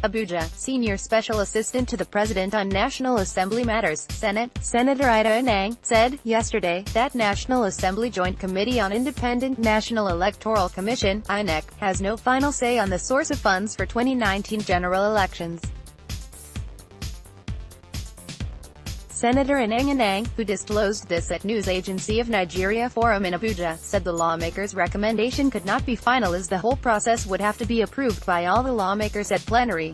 Abuja, senior special assistant to the President on National Assembly Matters, Senate, Senator Ita Enang, said, yesterday, that National Assembly Joint Committee on Independent National Electoral Commission, INEC, has no final say on the source of funds for 2019 general elections. Senator Enang Enang, who disclosed this at news agency of Nigeria Forum in Abuja, said the lawmakers' recommendation could not be final as the whole process would have to be approved by all the lawmakers at plenary.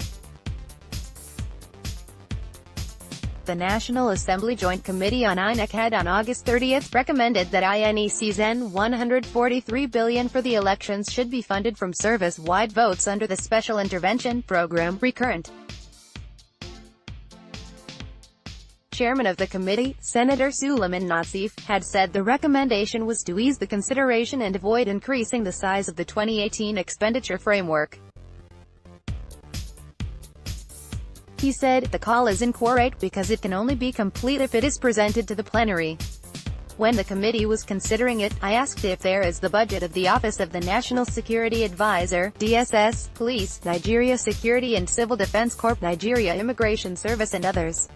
The National Assembly Joint Committee on INEC had on August 30 recommended that INEC's N$143 billion for the elections should be funded from service-wide votes under the Special Intervention Program, recurrent. Chairman of the committee, Senator Suleiman Nassif, had said the recommendation was to ease the consideration and avoid increasing the size of the 2018 expenditure framework. He said, the call is incorrect because it can only be complete if it is presented to the plenary. When the committee was considering it, I asked if there is the budget of the Office of the National Security Advisor, DSS, Police, Nigeria Security and Civil Defense Corp, Nigeria Immigration Service and others.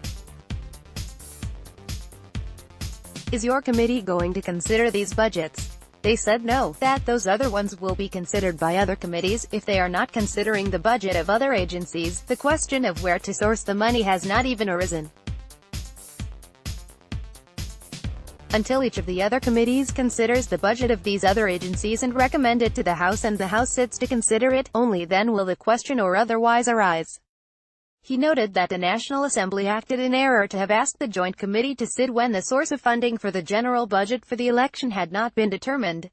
Is your committee going to consider these budgets? They said no, that those other ones will be considered by other committees. If they are not considering the budget of other agencies, the question of where to source the money has not even arisen. Until each of the other committees considers the budget of these other agencies and recommend it to the House and the House sits to consider it, only then will the question or otherwise arise. He noted that the National Assembly acted in error to have asked the Joint Committee to sit when the source of funding for the general budget for the election had not been determined.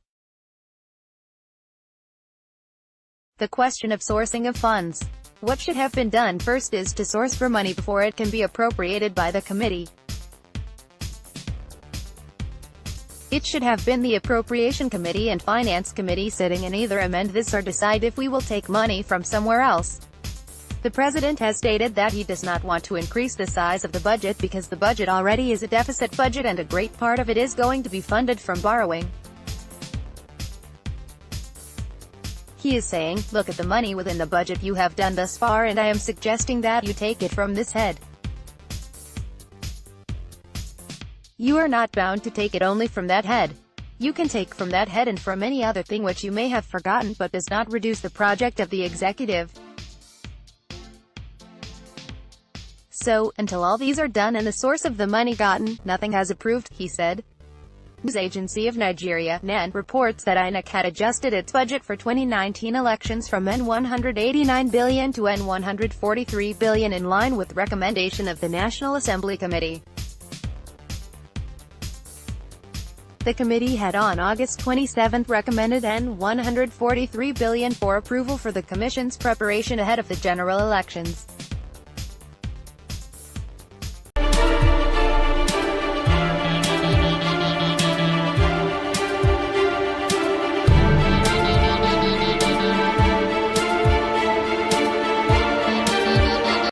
The question of sourcing of funds. What should have been done first is to source for money before it can be appropriated by the committee. It should have been the Appropriation Committee and Finance Committee sitting and either amend this or decide if we will take money from somewhere else. The President has stated that he does not want to increase the size of the budget because the budget already is a deficit budget and a great part of it is going to be funded from borrowing. He is saying, look at the money within the budget you have done thus far and I am suggesting that you take it from this head. You are not bound to take it only from that head. You can take from that head and from any other thing which you may have forgotten but does not reduce the project of the executive. So, until all these are done and the source of the money gotten, nothing has approved, he said. News agency of Nigeria, NAN, reports that INEC had adjusted its budget for 2019 elections from N$189 billion to N$143 billion in line with recommendation of the National Assembly Committee. The committee had on August 27 recommended N$143 billion for approval for the Commission's preparation ahead of the general elections.